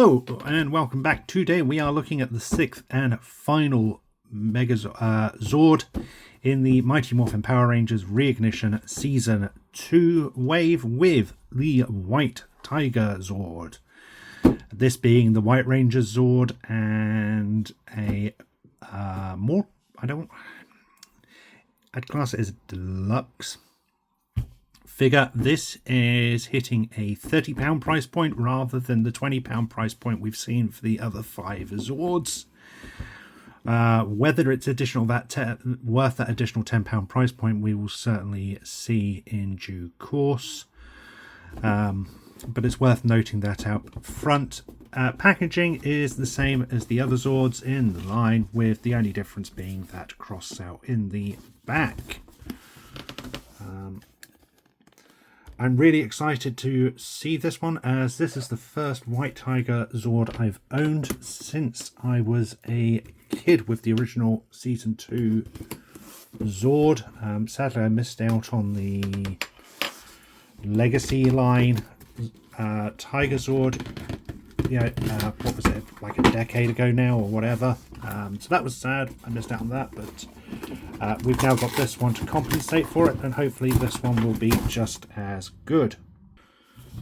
Hello and welcome back. Today we are looking at the sixth and final Mega Zord in the Mighty Morphin Power Rangers Reignition Season 2 wave with the White Tiger Zord. This being the White Ranger Zord and a I'd class it as deluxe figure. This is hitting a £30 price point rather than the £20 price point we've seen for the other 5 Zords. Whether it's worth that additional £10 price point, we will certainly see in due course. But it's worth noting that out front. Packaging is the same as the other Zords in the line, with the only difference being that cross out in the back. I'm really excited to see this one, as this is the first White Tiger Zord I've owned since I was a kid with the original Season 2 Zord. Sadly, I missed out on the Legacy line Tiger Zord. What was it, like a decade ago now or whatever. So that was sad. I missed out on that, but we've now got this one to compensate for it, and hopefully this one will be just as good.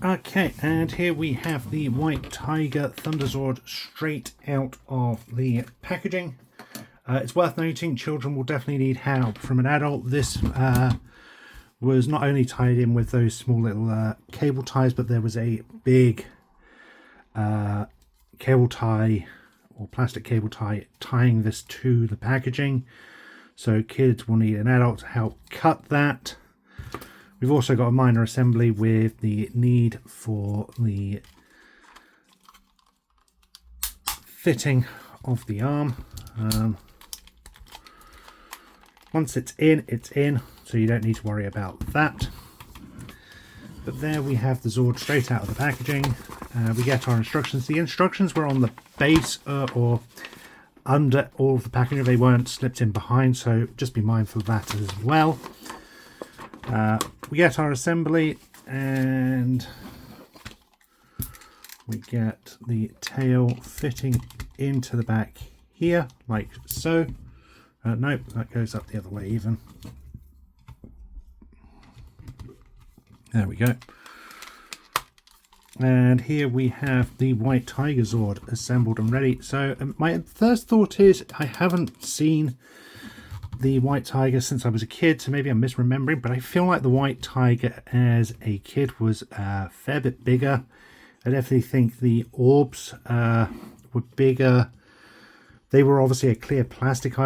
Okay, and here we have the White Tiger Thunder Zord straight out of the packaging. It's worth noting children will definitely need help from an adult. This was not only tied in with those small little cable ties, but there was a big cable tie or plastic cable tie tying this to the packaging, so kids will need an adult to help cut that. We've also got a minor assembly with the need for the fitting of the arm. Once it's in, so you don't need to worry about that. But there we have the Zord straight out of the packaging. We get our instructions. The instructions were on the base or under all of the packaging. They weren't slipped in behind, so just be mindful of that as well. We get our assembly, and we get the tail fitting into the back here, like so. Nope, that goes up the other way even. There we go. And here we have the White Tiger Zord assembled and ready. So my first thought is I haven't seen the White Tiger since I was a kid, so maybe I'm misremembering, but I feel like the White Tiger as a kid was a fair bit bigger. I definitely think the orbs were bigger. They were obviously a clear plastic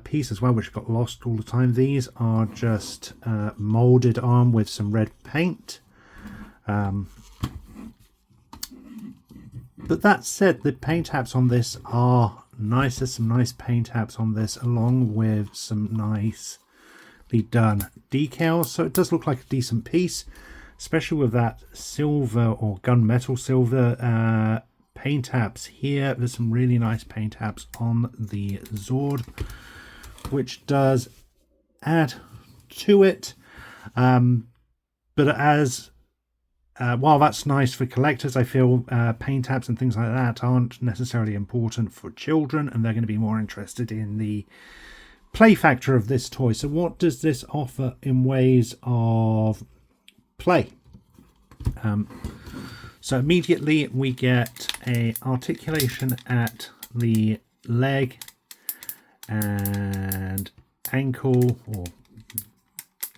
piece as well, which got lost all the time. These are just molded on with some red paint. But that said, the paint apps on this are nice. There's some nice paint apps on this, along with some nicely done decals. So it does look like a decent piece, especially with that silver or gunmetal silver paint apps here. There's some really nice paint apps on the Zord, which does add to it. But as while that's nice for collectors, I feel paint apps and things like that aren't necessarily important for children, and they're going to be more interested in the play factor of this toy. So what does this offer in ways of play? So immediately we get a articulation at the leg and ankle, or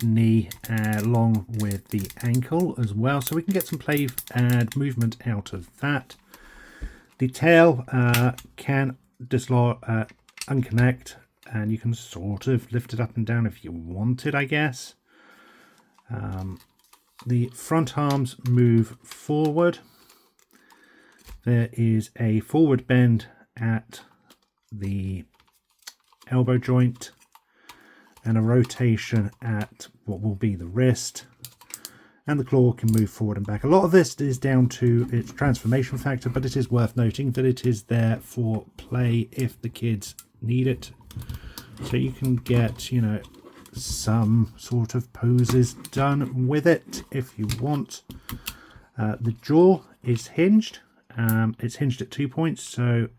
knee, along with the ankle as well, so we can get some play and movement out of that. The tail can unconnect, and you can sort of lift it up and down if you wanted, I guess. The front arms move forward. There is a forward bend at the elbow joint and a rotation at what will be the wrist, and the claw can move forward and back. A lot of this is down to its transformation factor, but it is worth noting that it is there for play if the kids need it. So you can get, some sort of poses done with it if you want. The jaw is hinged, It's hinged at 2 points, so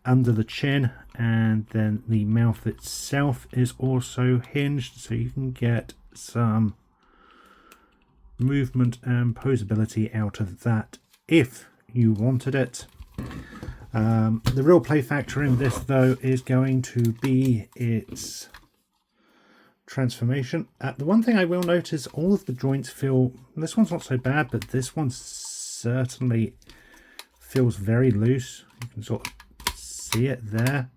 under the chin, and then the mouth itself is also hinged, so you can get some movement and posability out of that if you wanted it. The real play factor in this though is going to be its transformation. The one thing I will note is all of the joints feel, this one's not so bad, but this one certainly feels very loose. You can sort of see it there.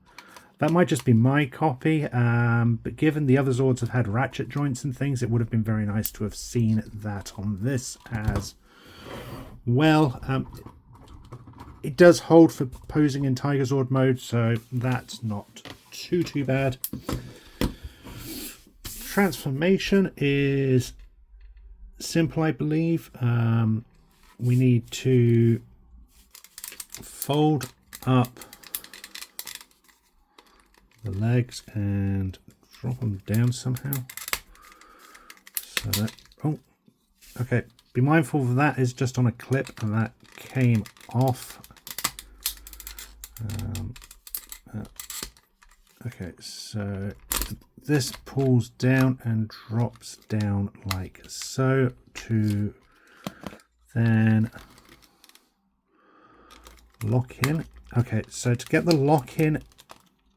That might just be my copy, but given the other Zords have had ratchet joints and things, it would have been very nice to have seen that on this as well. It does hold for posing in Tiger Zord mode, so that's not too bad. Transformation is simple, I believe. We need to fold up the legs and drop them down somehow. So that, oh, okay. Be mindful that is just on a clip and that came off. Okay, so this pulls down and drops down like so to then lock in. Okay, so to get the lock in,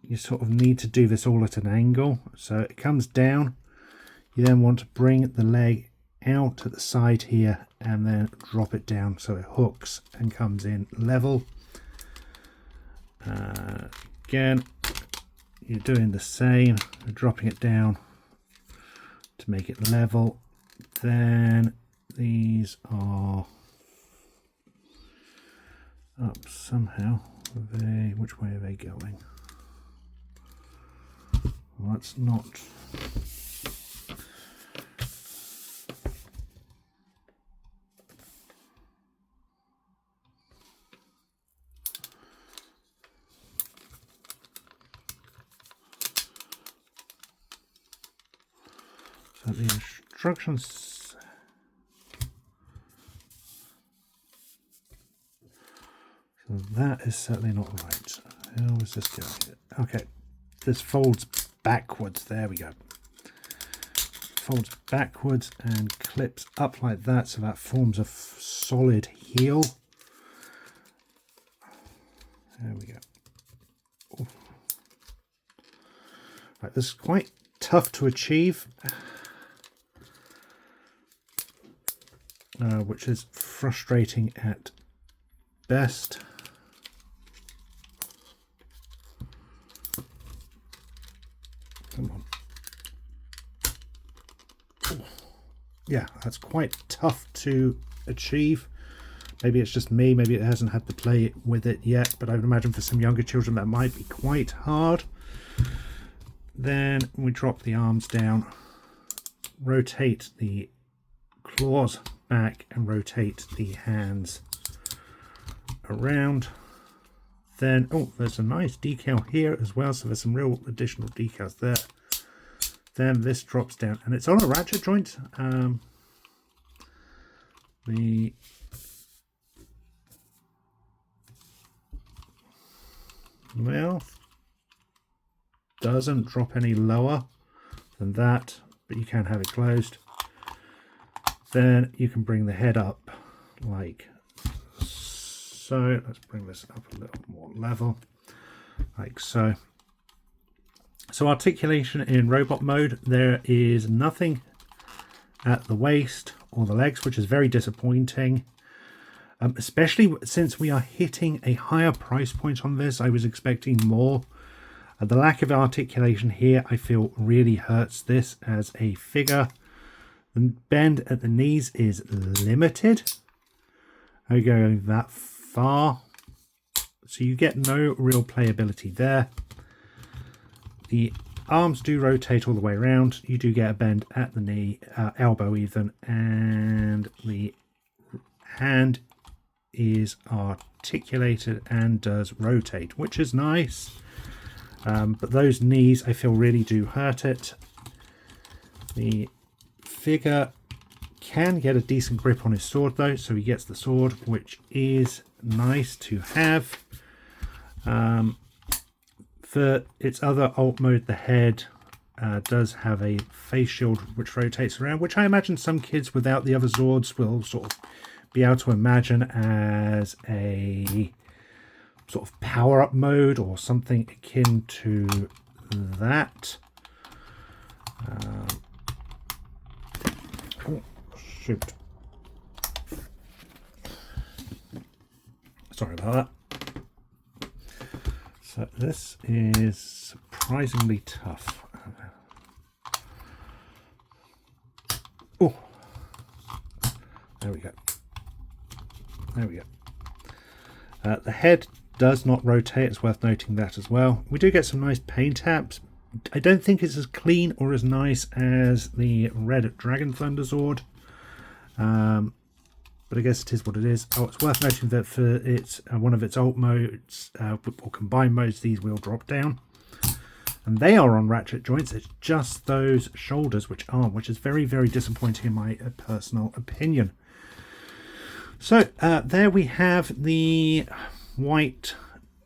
you sort of need to do this all at an angle. So it comes down, you then want to bring the leg out at the side here and then drop it down so it hooks and comes in level. Again, you're doing the same, dropping it down to make it level. Then these are up somehow. Which way are they going? Well, that's not. So the instructions. So that is certainly not right. How is this going? Okay, this folds backwards. There we go. Folds backwards and clips up like that, so that forms a solid heel. There we go. Ooh. Right, this is quite tough to achieve, which is frustrating at best. Come on. Ooh. Yeah, that's quite tough to achieve. Maybe it's just me, maybe it hasn't had to play with it yet, but I would imagine for some younger children that might be quite hard. Then we drop the arms down, rotate the claws back and rotate the hands around. Then, oh, there's a nice decal here as well, so there's some real additional decals there. Then this drops down and it's on a ratchet joint. The mouth doesn't drop any lower than that, but you can have it closed. Then you can bring the head up like so. Let's bring this up a little more level, like so. So articulation in robot mode, there is nothing at the waist or the legs, which is very disappointing. Especially since we are hitting a higher price point on this. I was expecting more. The lack of articulation here, I feel, really hurts this as a figure. The bend at the knees is limited. I go that far, so you get no real playability there. The arms do rotate all the way around. You do get a bend at the knee, elbow even, and the hand is articulated and does rotate, which is nice. But those knees, I feel, really do hurt it. The figure can get a decent grip on his sword though, so he gets the sword, which is nice to have. For its other alt mode, the head does have a face shield which rotates around, which I imagine some kids without the other Zords will sort of be able to imagine as a sort of power-up mode or something akin to that. Oh, shoot. Sorry about that. So this is surprisingly tough. Oh, there we go. There we go. The head does not rotate. It's worth noting that as well. We do get some nice paint taps. I don't think it's as clean or as nice as the Red Dragon Thunder Zord. But I guess it is what it is. Oh, it's worth noting that for its one of its alt modes, or combined modes, these will drop down. And they are on ratchet joints. It's just those shoulders which aren't, which is very, very disappointing in my personal opinion. So, there we have the White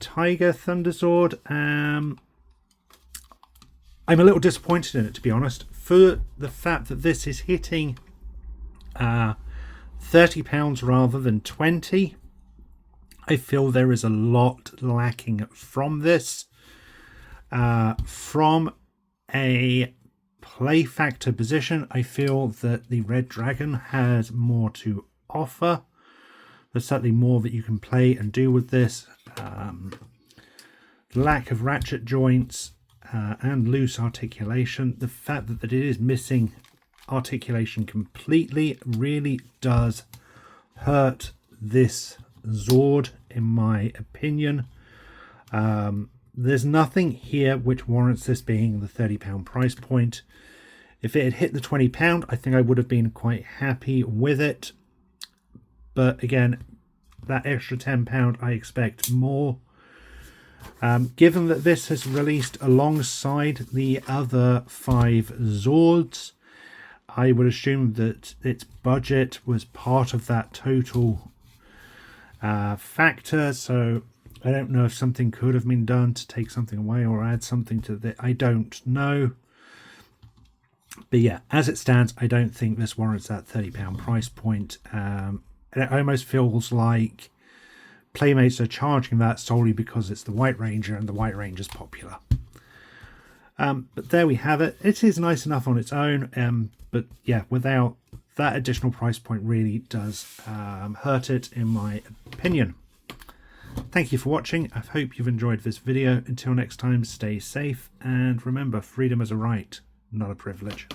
Tiger Thunder Zord. I'm a little disappointed in it, to be honest, for the fact that this is hitting £30 rather than 20. I feel there is a lot lacking from this. From a play factor position, I feel that the Red Dragon has more to offer. There's certainly more that you can play and do with this. Lack of ratchet joints and loose articulation. The fact that it is missing articulation completely really does hurt this Zord, in my opinion. There's nothing here which warrants this being the £30 price point. If it had hit the £20, I think I would have been quite happy with it. But again, that extra £10, I expect more. Given that this has released alongside the other 5 Zords, I would assume that its budget was part of that total factor. So I don't know if something could have been done to take something away or add something to it. I don't know. But yeah, as it stands, I don't think this warrants that £30 price point. It almost feels like Playmates are charging that solely because it's the White Ranger and the White Ranger's popular. But there we have it. It is nice enough on its own, but yeah, without that additional price point really does hurt it, in my opinion. Thank you for watching. I hope you've enjoyed this video. Until next time, stay safe, and remember, freedom is a right, not a privilege.